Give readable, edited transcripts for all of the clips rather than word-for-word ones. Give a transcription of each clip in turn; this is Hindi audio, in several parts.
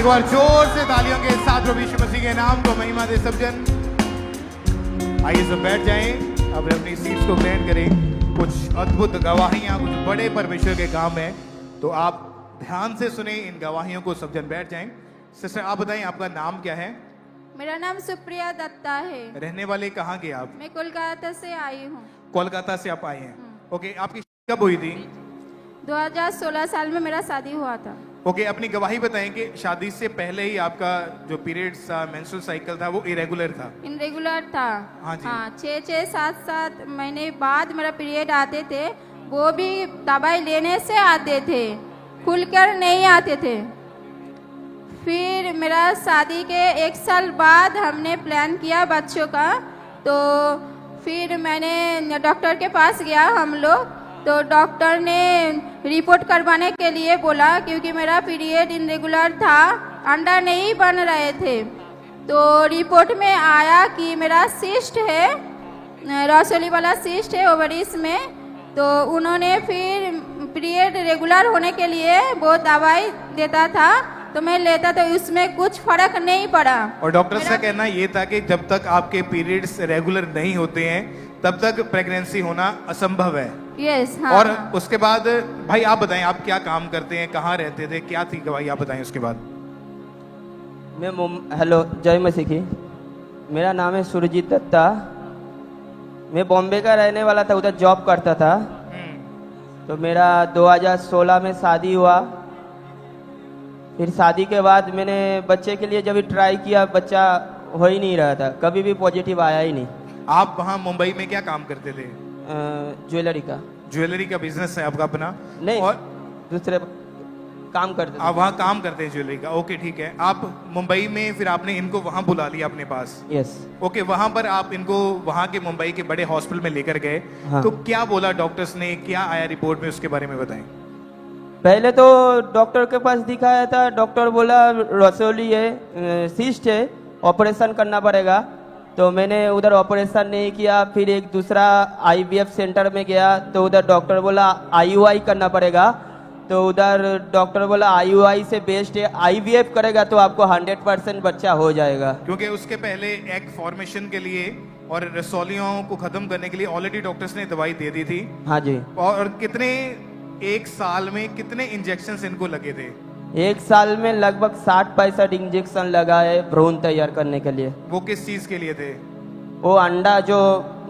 एक बार जोर से तालियों के साथ प्रभु यीशु मसीह के नाम को महिमा दे सब जन। आइए सब बैठ जाएं, अब अपनी सीट्स को ग्रहण करें। कुछ अद्भुत गवाहियां, कुछ बड़े परमेश्वर के काम हैं, तो आप ध्यान से सुने इन गवाहियों को। सब जन बैठ जाएं। सिस्टर आप बताएं, आपका नाम क्या है? मेरा नाम सुप्रिया दत्ता है। रहने वाले कहाँ के आप? मैं कोलकाता से आई हूँ। कोलकाता से आप आए हैं। ओके, आपकी शादी कब हुई थी? 2016 साल में मेरा शादी हुआ था। ओके, अपनी गवाही बताएं कि शादी से पहले ही आपका जो पीरियड्स था, मेंस्ट्रुअल साइकिल था, वो इरेगुलर था। इनरेगुलर था। हाँ जी। हाँ, 6-7 महीने बाद मेरा पीरियड आते थे। वो भी दवाई लेने से आते थे, खुलकर नहीं आते थे। फिर मेरा शादी के 1 साल बाद हमने प्लान किया बच्चों का, तो फिर मैंने डॉक्टर के पास गया हम लोग, तो डॉक्टर ने रिपोर्ट करवाने के लिए बोला, क्योंकि मेरा पीरियड इनरेगुलर था, अंडा नहीं बन रहे थे। तो रिपोर्ट में आया कि मेरा सिस्ट है, रसोली वाला सिस्ट है ओवरीज में। तो उन्होंने फिर पीरियड रेगुलर होने के लिए वो दवाई देता था, तो मैं लेता, तो उसमें कुछ फर्क नहीं पड़ा। और डॉक्टर का कहना ये था कि जब तक आपके पीरियड्स रेगुलर नहीं होते हैं तब तक प्रेगनेंसी होना असंभव है। यस, हाँ। और उसके बाद भाई आप बताएं, आप क्या काम करते हैं, कहाँ रहते थे, क्या थी गवाही, आप बताएं उसके बाद। हेलो, जय मसीह की। मेरा नाम है सुरजीत दत्ता। मैं बॉम्बे का रहने वाला था, उधर जॉब करता था। तो मेरा 2016 में शादी हुआ। फिर शादी के बाद मैंने बच्चे के लिए जब भी ट्राई किया, बच्चा हो ही नहीं रहा था, कभी भी पॉजिटिव आया ही नहीं। आप वहाँ मुंबई में क्या काम करते थे? ज्वेलरी का। ज्वेलरी का बिजनेस है आपका अपना? नहीं, और दूसरे काम करते थे। आप वहाँ काम करते हैं ज्वेलरी का? ओके, ठीक है। आप मुंबई में फिर आपने इनको वहाँ बुला लिया अपने पास? यस। ओके, वहाँ पर आप इनको वहाँ के मुंबई के बड़े हॉस्पिटल में लेकर गए। हाँ। तो क्या बोला डॉक्टर्स ने, क्या आया रिपोर्ट में, उसके बारे में बताएं। पहले तो डॉक्टर के पास दिखाया था, डॉक्टर बोला रसोली है, सिस्ट है, ऑपरेशन करना पड़ेगा। तो मैंने उधर ऑपरेशन नहीं किया। फिर एक दूसरा IVF सेंटर में गया, तो उधर डॉक्टर बोला IUI करना पड़ेगा। तो उधर डॉक्टर बोला IUI से बेस्ट है, IVF करेगा तो आपको 100% बच्चा हो जाएगा। क्योंकि उसके पहले एग फॉर्मेशन के लिए और रसौलियों को खत्म करने के लिए ऑलरेडी डॉक्टर्स ने दवाई दे दी थी। हाँ जी। और कितने, 1 साल में कितने इंजेक्शन इनको लगे थे? 1 साल में लगभग 60-65 इंजेक्शन लगा है भ्रूण तैयार करने के लिए। वो किस चीज के लिए थे? वो अंडा जो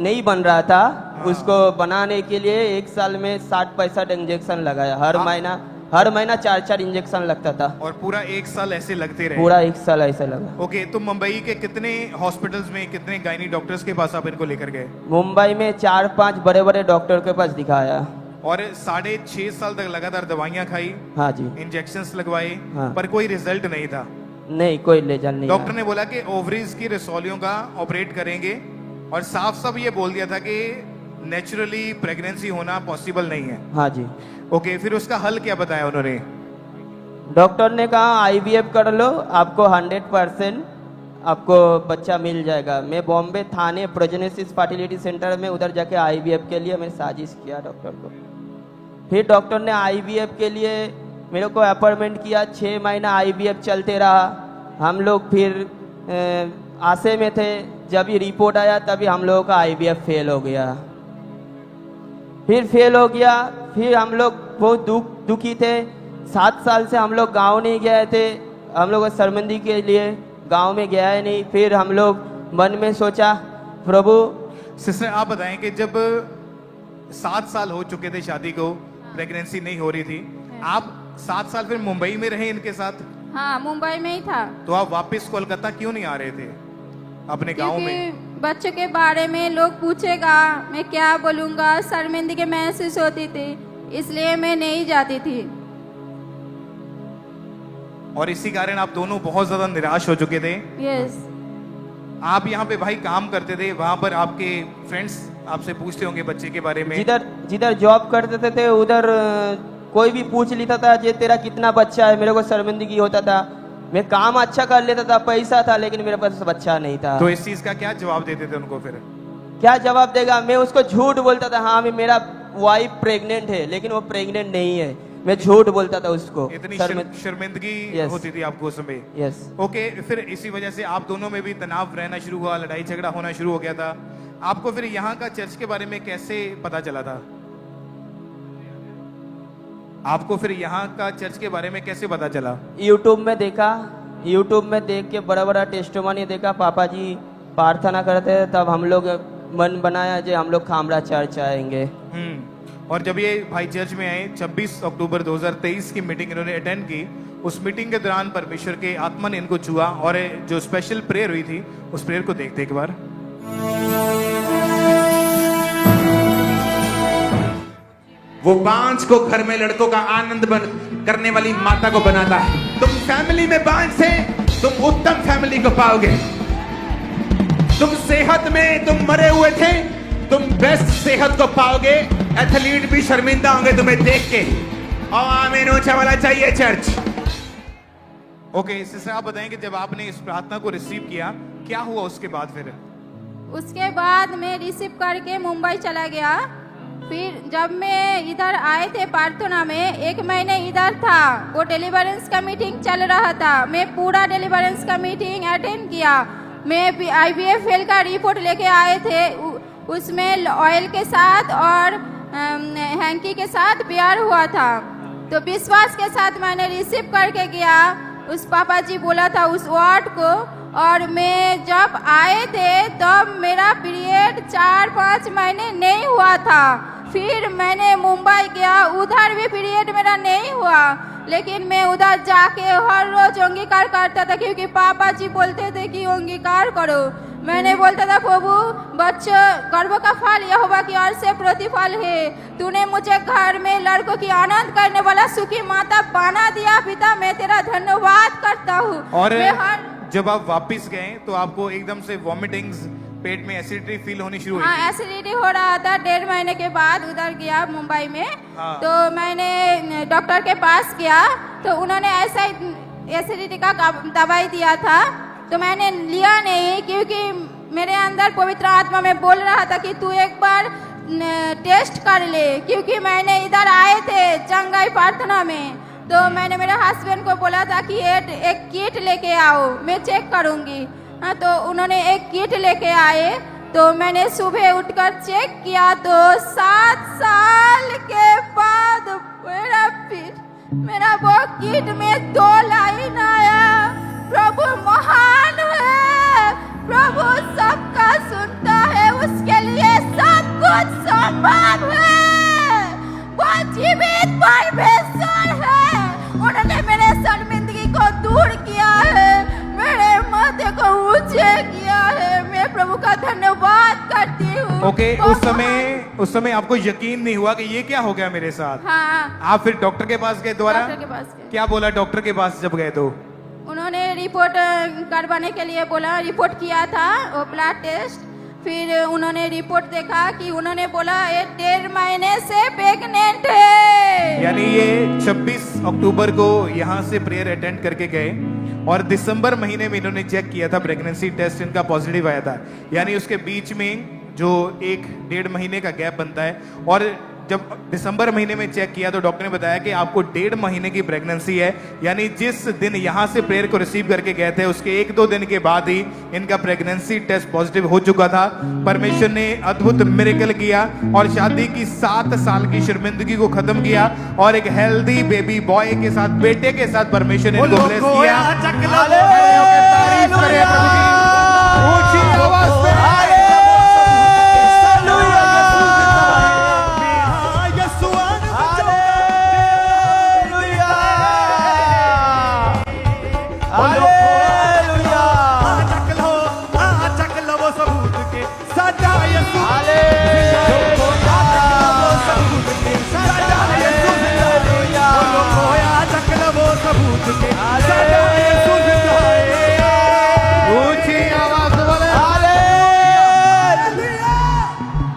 नहीं बन रहा था, उसको बनाने के लिए 1 साल में 60-65 इंजेक्शन लगाया। हर महीना 4-4 इंजेक्शन लगता था। और पूरा 1 साल ऐसे लगते रहे? पूरा 1 साल ऐसा लगा। ओके, तो मुंबई के कितने हॉस्पिटल्स में, कितने गायनी डॉक्टर्स के पास आप इनको लेकर गए? मुंबई में 4-5 बड़े बड़े डॉक्टर के पास दिखाया। और 6.5 साल तक लगातार दवाइयां खाई? हाँ जी। इंजेक्शंस लगवाए? हाँ। पर कोई रिजल्ट नहीं था? नहीं, कोई रिजल्ट नहीं। डॉक्टर ने बोला कि ओवरीज की रसौलियों का ऑपरेट करेंगे, और साफ साफ ये बोल दिया था कि नेचुरली प्रेगनेंसी होना पॉसिबल नहीं है। हाँ जी। ओके, फिर उसका हल क्या बताया उन्होंने? डॉक्टर ने कहा IVF कर लो, आपको 100% आपको बच्चा मिल जाएगा। मैं बॉम्बे थाने प्रोजेनेसिस फर्टिलिटी सेंटर में उधर जाके IVF के लिए मैंने साजिश किया डॉक्टर को। फिर डॉक्टर ने IVF के लिए मेरे को अपॉइंटमेंट किया। 6 महीना IVF चलते रहा। हम लोग फिर आशे में थे, जब ये रिपोर्ट आया तभी हम लोगों का IVF फेल हो गया। फिर हम लोग बहुत दुखी थे। 7 साल से हम लोग गांव नहीं गए थे। हम लोग शर्मिंदगी के लिए गांव में गया है नहीं। फिर हम लोग मन में सोचा, प्रभु। सिस्टर आप बताएं कि जब 7 साल हो चुके थे शादी को, प्रेगनेंसी नहीं हो रही थी, आप 7 साल फिर मुंबई में रहे इनके साथ? हाँ, मुंबई में ही था। तो आप वापस कोलकाता क्यों नहीं आ रहे थे अपने गांव में? क्योंकि बच्चे के बारे में लोग पूछेगा, मैं क्या बोलूँगा, शर्मिंदगी महसूस होती थी, इसलिए मैं नहीं जाती थी। और इसी कारण आप दोनों बहुत ज्यादा निराश हो चुके थे। यस। आप यहाँ पे भाई काम करते थे, वहां पर आपके फ्रेंड्स आपसे पूछते होंगे बच्चे के बारे में? जिधर जॉब करते थे उधर कोई भी पूछ लेता था, जे तेरा कितना बच्चा है। मेरे को शर्मिंदगी होता था। मैं काम अच्छा कर लेता था, पैसा था, लेकिन मेरे पास बच्चा नहीं था। तो इस चीज का क्या जवाब देते थे उनको फिर? क्या जवाब देगा? मैं उसको झूठ बोलता था, हाँ मेरा वाइफ प्रेग्नेंट है, लेकिन वो प्रेग्नेंट नहीं है। मैं झूठ बोलता था उसको इतनी सर में। शर्मिंदगी Yes. होती थी आपको उस समय। यस ओके, फिर इसी वजह से आप दोनों में भी तनाव रहना शुरू हुआ, लड़ाई झगड़ा होना शुरू हो गया था। आपको फिर यहाँ का चर्च के बारे में कैसे पता चला था? आपको फिर यहाँ का चर्च के बारे में कैसे पता चला? यूट्यूब में देखा, यूट्यूब में देख के बड़ा बड़ा टेस्टमनी देखा, पापा जी प्रार्थना करते हैं, तब हम लोग मन बनाया जो हम लोग खामरा चर्च आएंगे। और जब ये भाई चर्च में आए 26 अक्टूबर 2023 की मीटिंग इन्होंने अटेंड की, उस मीटिंग के दौरान परमेश्वर के आत्मा ने इनको छुआ और जो स्पेशल प्रेयर हुई थी उस प्रेयर को देखते एक बार। वो 5 को घर में लड़कों का आनंद करने वाली माता को बनाता है। तुम फैमिली में 5 से तुम उत्तम फैमिली को पाओगे। तुम सेहत में तुम मरे हुए थे, तुम बेस्ट सेहत को पाओगे। एथलीट भी शर्मिंदा होंगे तुम्हें देख के। और आमीन ऊंचा वाला चाहिए चर्च। ओके सिस्टर, आप बताएं कि जब आपने इस प्रार्थना को रिसीव किया क्या हुआ उसके बाद? फिर उसके बाद मैं रिसीव करके मुंबई चला गया। फिर जब मैं इधर आए थे प्रार्थना में, 1 महीने इधर था, वो डिलीवरेंस का मीटिंग चल रहा था। मैं पूरा डिलीवरेंस का मीटिंग अटेंड किया। मैं IVF फेल का रिपोर्ट लेके आए थे, उसमें ऑयल के साथ और हैंकी के साथ प्यार हुआ था। तो विश्वास के साथ मैंने रिसीव करके गया। उस पापा जी बोला था उस वार्ड को, और मैं जब आए थे तब मेरा पीरियड 4-5 महीने नहीं हुआ था। फिर मैंने मुंबई गया, उधर भी पीरियड मेरा नहीं हुआ, लेकिन मैं उधर जाके हर रोज अंगीकार करता था, क्योंकि पापा जी बोलते थे कि अंगीकार करो। मैंने बोलता था प्रभु, बच्चों गर्भ का फल यहोवा की ओर से प्रतिफल है। तूने मुझे घर में लड़कों की आनंद करने वाला सुखी माता बना दिया। पिता मैं तेरा धन्यवाद करता हूँ। और जब आप वापस गए तो आपको एकदम से वॉमिटिंग्स, पेट में एसिडिटी फील होनी शुरू हुई? हाँ, एसिडिटी हो रहा था। 1.5 महीने के बाद उधर गया मुंबई में। हाँ। तो मैंने डॉक्टर के पास गया, तो उन्होंने ऐसा एसिडिटी का दवाई दिया था, तो मैंने लिया नहीं, क्योंकि मेरे अंदर पवित्र आत्मा में बोल रहा था कि तू एक बार टेस्ट कर ले, क्योंकि मैंने इधर आए थे चंगाई प्रार्थना में। तो मैंने मेरे हस्बैंड को बोला था कि एक किट लेके आओ, मैं चेक करूंगी। हाँ, तो उन्होंने एक किट लेके आए। तो मैंने सुबह उठकर चेक किया, तो 7 साल के बाद मेरा वो किट में 2 लाइन आया, प्रभु महान है, प्रभु सबका सुनता है, उसके लिए सब कुछ संभव है, वो जीवित परमेश्वर है। उन्होंने मेरे शर्मिंदगी को दूर किया है, मेरे माथे को ऊंचे किया है। मैं प्रभु का धन्यवाद करती हूँ। ओके, उस समय आपको यकीन नहीं हुआ कि ये क्या हो गया मेरे साथ? हाँ, आप फिर डॉक्टर के पास गए दोबारा? डॉक्टर के पास गए। क्या बोला डॉक्टर के पास जब गए? तो उन्होंने रिपोर्ट करवाने के लिए बोला, रिपोर्ट किया था वो ब्लड टेस्ट। फिर उन्होंने रिपोर्ट देखा कि उन्होंने बोला ये 1.5 महीने से प्रेग्नेंट है। यानी ये 26 अक्टूबर को यहाँ से प्रेयर अटेंड करके गए और दिसंबर महीने में इन्होंने चेक किया था, प्रेगनेंसी टेस्ट इनका पॉजिटिव आया था। यानी उसके बीच में जो 1-1.5 महीने का गैप बनता है, और जब दिसंबर महीने में चेक किया तो डॉक्टर ने बताया कि आपको 1.5 महीने की प्रेगनेंसी है। यानी जिस दिन यहाँ से प्रेयर को रिसीव करके गए थे उसके 1-2 दिन के बाद ही इनका प्रेगनेंसी टेस्ट पॉजिटिव हो चुका था। परमेश्वर ने अद्भुत मिरेकल किया और शादी की 7 साल की शर्मिंदगी को खत्म किया और एक हेल्दी बेबी बॉय के साथ, बेटे के साथ परमेश्वर ने इनको ब्लेस किया। तारीफ करें प्रभु की ऊंची आवाज में।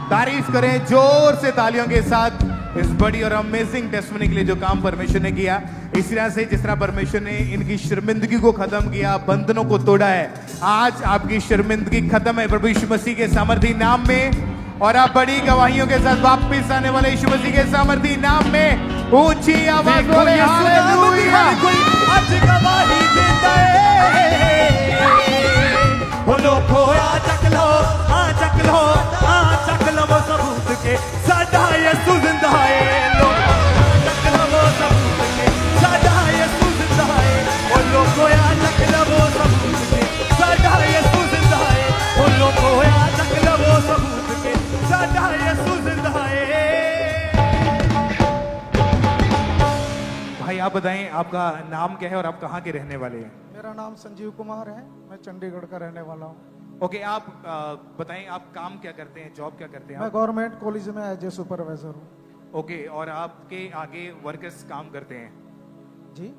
तारीफ करें जोर से तालियों के साथ इस बड़ी और अमेजिंग टेस्टमनी के लिए जो काम परमेश्वर ने किया। इस तरह से जिस तरह परमेश्वर ने इनकी शर्मिंदगी को खत्म किया, बंधनों को तोड़ा है, आज आपकी शर्मिंदगी खत्म है प्रभु यीशु मसीह के सामर्थी नाम में। और आप बड़ी गवाहियों के साथ वापस आने वाले यीशु मसीह के सामर्थी नाम में ऊंची आवाज बोले हालेलुया। कोई अज गवाही देता है बोलो खोया चक लो चक लो चक लो वो सबूत के साडा यीशु जिंदा है लो चक लो वो सबूत के साडा यीशु जिंदा है बोलो खोया चक लो वो सबूत के साडा यीशु जिंदा है बोलो खोया चक लो वो सबूत के साडा यीशु जिंदा है। भाई आप बताएं आपका नाम क्या है और आप कहाँ के रहने वाले हैं? मेरा नाम संजीव कुमार है, मैं चंडीगढ़ का रहने वाला हूँ। ओके, आप बताएं आप काम क्या करते हैं, जॉब क्या करते हैं मैं आप? गवर्नमेंट कॉलेज में एज ए सुपरवाइजर हूँ। ओके, और आपके आगे वर्कर्स काम करते हैं? जी,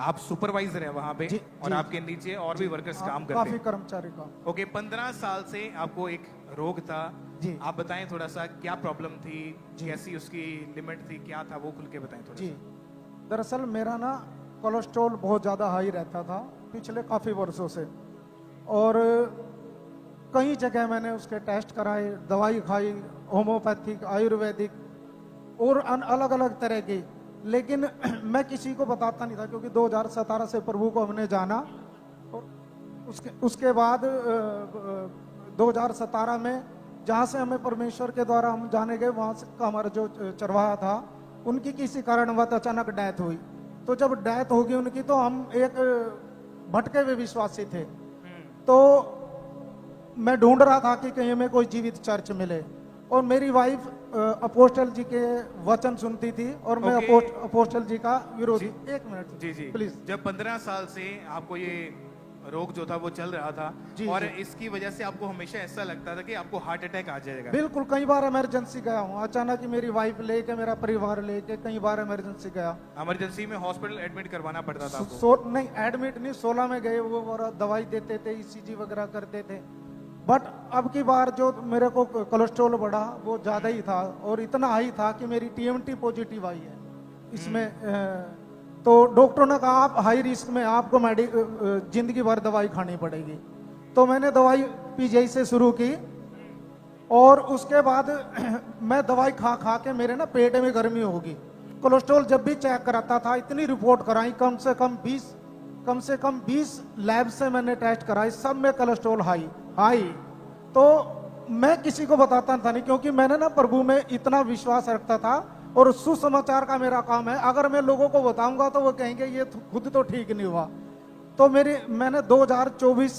आप सुपरवाइजर है वहां पे? जी, और जी, आपके नीचे और भी वर्कर्स काम करते काफी हैं? कर्मचारी का। ओके, 15 साल से आपको एक रोग था। जी। आप बताएं थोड़ा सा क्या प्रॉब्लम थी, जी। कैसी उसकी लिमिट थी, क्या था, वो खुल के बताएं थोड़ा जी, सा। दरअसल मेरा ना कोलेस्ट्रॉल बहुत ज़्यादा हाई रहता था पिछले काफ़ी वर्षों से, और कई जगह मैंने उसके टेस्ट कराए, दवाई खाई, होम्योपैथिक, आयुर्वेदिक और अलग अलग तरह की, लेकिन मैं किसी को बताता नहीं था क्योंकि 2017 से प्रभु को हमने जाना, और उसके बाद 2017 में जहाँ से हमें परमेश्वर के द्वारा हम जाने गए, वहाँ से का हमारा जो चरवाहा था उनकी किसी कारणवश अचानक डेथ हुई। तो जब डेथ होगी उनकी, तो हम एक भटके हुए विश्वासी थे, तो मैं ढूंढ रहा था कि कहीं हमें कोई जीवित चर्च मिले, और मेरी वाइफ अपोस्टल जी के वचन सुनती थी और मैं ओके। अपोस्टल जी का विरोधी। जी। एक मिनट जी जी प्लीज। जब 15 साल से आपको ये रोग जो था वो चल रहा था, जी, और जी। इसकी वजह से आपको हमेशा ऐसा लगता था कि आपको हार्ट अटैक आ जाएगा। बिल्कुल, कई बार इमरजेंसी गया हूँ, अचानक ही मेरी वाइफ लेके, मेरा परिवार लेके कई बार इमरजेंसी गया। इमरजेंसी में हॉस्पिटल एडमिट करवाना पड़ता था आपको? नहीं, एडमिट नहीं, 16 में गए, वो और दवाई देते थे, ईसीजी वगैरह करते थे। बट अब की बार जो मेरे को कोलेस्ट्रॉल बढ़ा वो ज़्यादा ही था, और इतना हाई था कि मेरी TMT पॉजिटिव आई है इसमें। तो डॉक्टर ने कहा आप हाई रिस्क में, आपको जिंदगी भर दवाई खानी पड़ेगी। तो मैंने दवाई PGI से शुरू की, और उसके बाद मैं दवाई खा खा के मेरे ना पेट में गर्मी होगी। कोलेस्ट्रॉल जब भी चेक कराता था, इतनी रिपोर्ट कराई, कम से कम 20 लैब से मैंने टेस्ट कराई, सब में कोलेस्ट्रॉल हाई। तो मैं किसी को बताता था नहीं, क्योंकि मैंने ना प्रभु में इतना विश्वास रखता था, और सुसमाचार का मेरा काम है। अगर मैं लोगों को बताऊंगा तो वो कहेंगे ये खुद तो ठीक नहीं हुआ। तो मैंने 2024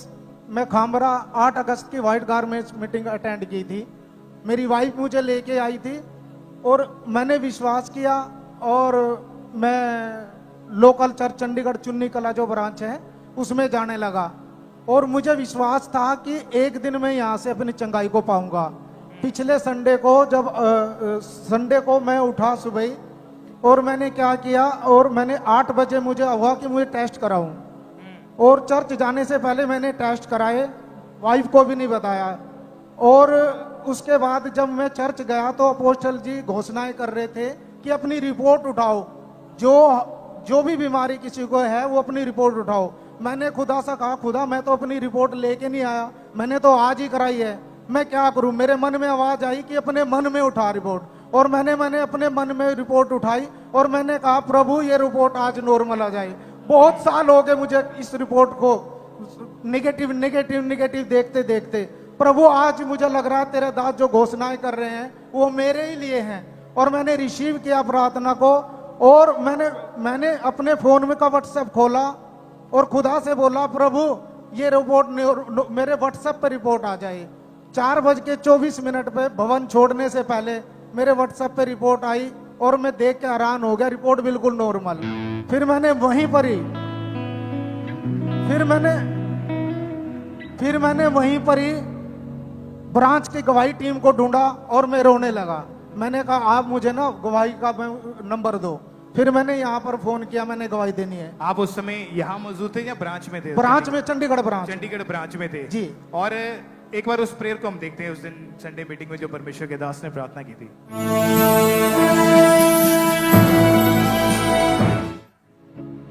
में खामरा 8 अगस्त की व्हाइट गारमेंट्स मीटिंग अटेंड की थी। मेरी वाइफ मुझे लेके आई थी, और मैंने विश्वास किया, और मैं लोकल चर्च चंडीगढ़ चुन्नी कला जो ब्रांच है उसमें जाने लगा, और मुझे विश्वास था कि एक दिन मैं यहाँ से अपनी चंगाई को पाऊंगा। पिछले संडे को संडे को मैं उठा सुबह, और मैंने क्या किया, और मैंने 8 बजे मुझे हुआ कि मुझे टेस्ट कराऊं, और चर्च जाने से पहले मैंने टेस्ट कराए, वाइफ को भी नहीं बताया। और उसके बाद जब मैं चर्च गया तो अपोस्टल जी घोषणाएं कर रहे थे कि अपनी रिपोर्ट उठाओ, जो भी बीमारी किसी को है वो अपनी रिपोर्ट उठाओ। मैंने खुदा से कहा, खुदा मैं तो अपनी रिपोर्ट लेके नहीं आया, मैंने तो आज ही कराई है, मैं क्या करूं। मेरे मन में आवाज आई कि अपने मन में उठा रिपोर्ट, और मैंने अपने मन में रिपोर्ट उठाई, और मैंने कहा प्रभु ये रिपोर्ट आज नॉर्मल आ जाए। बहुत साल हो गए मुझे इस रिपोर्ट को निगेटिव देखते देखते। प्रभु आज मुझे लग रहा है तेरे दास जो घोषणाएं कर रहे हैं वो मेरे ही लिए हैं, और मैंने रिसीव किया प्रार्थना को, और मैंने अपने फोन में का व्हाट्सएप खोला, और खुदा से बोला प्रभु ये रिपोर्ट मेरे व्हाट्सएप पर रिपोर्ट आ जाए। 4:24 पे भवन छोड़ने से पहले मेरे व्हाट्सएप पे रिपोर्ट आई, और मैं देख के हैरान हो गया, रिपोर्ट बिल्कुल नॉर्मल। फिर मैंने वहीं पर ही ब्रांच की गवाही टीम को ढूंढा, और मैं रोने लगा। मैंने कहा आप मुझे ना गवाही का नंबर दो। फिर मैंने यहाँ पर फोन किया, मैंने गवाही देनी है। आप उस समय यहाँ मौजूद थे या ब्रांच में थे? ब्रांच में, चंडीगढ़ ब्रांच में थे जी। और एक बार उस प्रेयर को हम देखते हैं, उस दिन संडे मीटिंग में जो परमेश्वर के दास ने प्रार्थना की थी।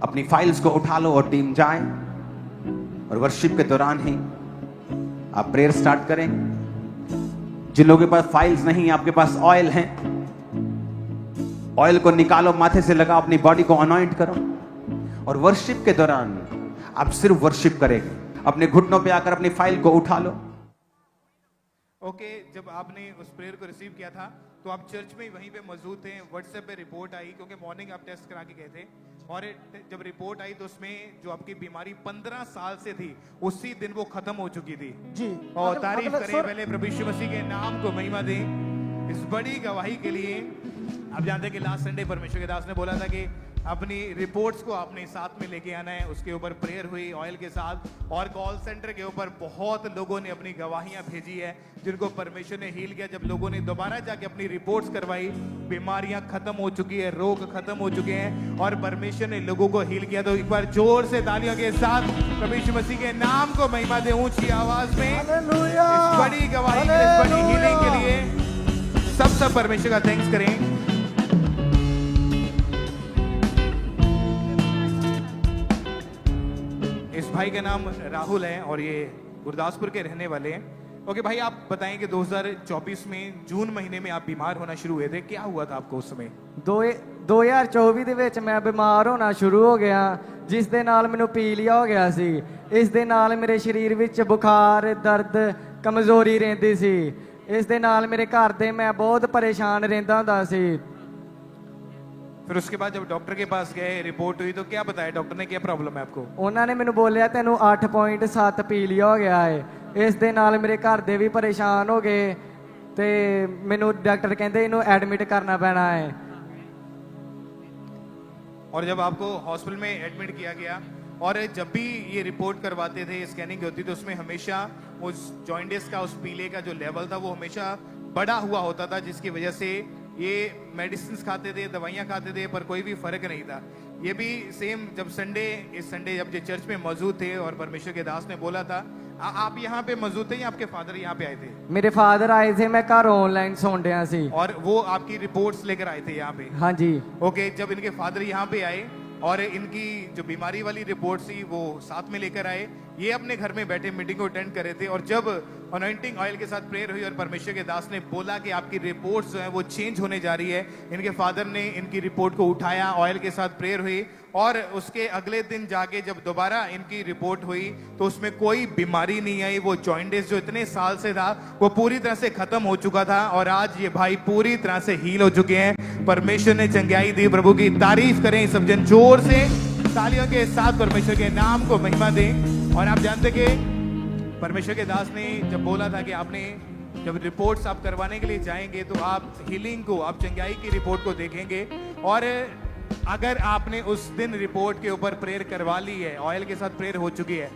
अपनी फाइल्स को उठा लो और टीम जाए, और वर्शिप के दौरान ही आप प्रेयर स्टार्ट करें। जिन लोगों के पास फाइल्स नहीं, आपके पास ऑयल है, ऑयल को निकालो, माथे से लगाओ, अपनी बॉडी को अनॉइंट करो और वर्शिप के दौरान आप सिर्फ वर्शिप करेंगे। अपने घुटनों पे आकर अपनी फाइल को उठा लो। ओके, जब आपने उस प्रेयर को रिसीव किया था तो आप चर्च में वहीं पे मौजूद थे। व्हाट्सएप पे रिपोर्ट आई, क्योंकि मॉर्निंग आप टेस्ट करा के गए थे, और जब रिपोर्ट आई तो उसमें जो आपकी बीमारी 15 साल से थी उसी दिन वो खत्म हो चुकी थी। जी। और तारीफ अगला- करें पहले प्रभु यीशु मसीह के नाम को महिमा दें इस बड़ी गवाही के लिए। आप जानते हैं कि लास्ट संडे परमेश्वर के दास ने बोला था कि अपनी रिपोर्ट्स को आपने साथ में लेके आना है। उसके ऊपर प्रेयर हुई ऑयल के साथ, और कॉल सेंटर के ऊपर बहुत लोगों ने अपनी गवाहियां भेजी है जिनको परमेश्वर ने हील किया। जब लोगों ने दोबारा जाके अपनी रिपोर्ट्स करवाई, बीमारियां खत्म हो चुकी है, रोग खत्म हो चुके हैं और परमेश्वर ने लोगों को हील किया। तो एक बार जोर से तालियों के साथ प्रभु यीशु मसीह के नाम को महिमा दे ऊंची आवाज में। हालेलुया। इस बड़ी गवाही के लिए, इस बड़ी हीलिंग के लिए सब परमेश्वर का थैंक्स करें। इस भाई का नाम राहुल है और ये गुरदासपुर के रहने वाले हैं। ओके भाई, आप बताएं कि 2024 में जून महीने में आप बीमार होना शुरू हुए थे, क्या हुआ था आपको उस समय? 2024 ਦੇ ਵਿੱਚ ਮੈਂ ਬਿਮਾਰ ਹੋਣਾ ਸ਼ੁਰੂ ਹੋ ਗਿਆ, ਜਿਸ ਦੇ ਨਾਲ ਮੈਨੂੰ ਪੀਲੀਆ ਹੋ ਗਿਆ ਸੀ। ਇਸ ਦੇ ਨਾਲ ਮੇਰੇ ਸਰੀਰ ਵਿੱਚ ਬੁਖਾਰ, ਦਰਦ, ਕਮਜ਼ੋਰੀ ਰਹਿੰਦੀ ਸੀ। ਇਸ ਦੇ ਨਾਲ ਮੇਰੇ ਘਰ ਦੇ ਮੈਂ ਬਹੁਤ ਪਰੇਸ਼ਾਨ ਰਹਿੰਦਾ ਹੁੰਦਾ ਸੀ। फिर उसके बाद जब डॉक्टर के पास गए, रिपोर्ट हुई, तो क्या बताया डॉक्टर ने, क्या प्रॉब्लम है आपको? ਉਹਨਾਂ ਨੇ ਮੈਨੂੰ ਬੋਲਿਆ ਤੈਨੂੰ 8.7 ਪੀਲੀਆ ਹੋ ਗਿਆ ਹੈ। ਇਸ ਦੇ ਨਾਲ ਮੇਰੇ ਘਰ ਦੇ ਵੀ ਪਰੇਸ਼ਾਨ ਹੋ ਗਏ ਤੇ ਮੈਨੂੰ ਡਾਕਟਰ ਕਹਿੰਦੇ ਇਹਨੂੰ ਐਡਮਿਟ ਕਰਨਾ ਪੈਣਾ ਹੈ। और जब आपको हॉस्पिटल में एडमिट किया गया और जब भी ये रिपोर्ट करवाते थे, स्कैनिंग होती तो उसमें हमेशा उस जॉइंटिस का, उस पीले का जो लेवल था वो हमेशा बड़ा हुआ होता था, जिसकी वजह से ये मेडिसिन खाते थे, दवाइयाँ खाते थे, पर कोई भी फर्क नहीं था। ये भी सेम जब इस संडे जब ये चर्च में मौजूद थे और परमेश्वर के दास ने बोला था, आप यहाँ पे मौजूद थे या आपके फादर यहाँ पे आए थे? ਮੇਰੇ ਫਾਦਰ ਆਏ थे, मैं घर ऑनलाइन सुन रहा सी। और वो आपकी रिपोर्ट्स लेकर आए थे यहाँ पे? हाँ जी। ओके, जब इनके फादर यहाँ पे आए और इनकी जो बीमारी वाली रिपोर्ट थी वो साथ में लेकर आए, ये अपने घर में बैठे मीटिंग को अटेंड कर रहे थे, और जब अनॉइंटिंग ऑयल के साथ प्रेयर हुई और परमेश्वर के दास ने बोला कि आपकी रिपोर्ट्स जो है वो चेंज होने जा रही है, इनके फादर ने इनकी रिपोर्ट को उठाया, ऑयल के साथ प्रेयर हुई, और उसके अगले दिन जाके जब दोबारा इनकी रिपोर्ट हुई तो उसमें कोई बीमारी नहीं आई। वो जॉइंटिस जो इतने साल से था वो पूरी तरह से खत्म हो चुका था, और आज ये भाई पूरी तरह से हील हो चुके हैं। परमेश्वर ने चंगाई दी। प्रभु की तारीफ करें सब जन जोर से तालियों के साथ, परमेश्वर के नाम को महिमा दें। और आप जानते कि परमेश्वर के दास ने जब बोला था कि आपने जब रिपोर्ट्स आप करवाने के लिए जाएंगे तो आप हीलिंग को, आप चंगाई की रिपोर्ट को देखेंगे, और अगर आपने उस दिन रिपोर्ट के ऊपर प्रेयर करवा ली है, ऑयल के साथ प्रेयर हो चुकी है,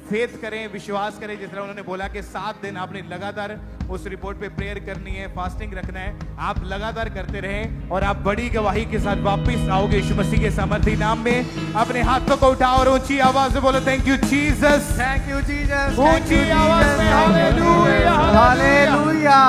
फेथ करें, विश्वास करें, जिस तरह उन्होंने बोला कि 7 दिन आपने लगातार उस रिपोर्ट पे प्रेयर करनी है, फास्टिंग रखना है, आप लगातार करते रहें और आप बड़ी गवाही के साथ वापस आओगे यीशु मसीह के सामर्थी नाम में। अपने हाथों को उठाओ और ऊंची आवाज से बोलो thank you Jesus, thank you Jesus, ऊंची आवाज में हालेलुया, हालेलुया।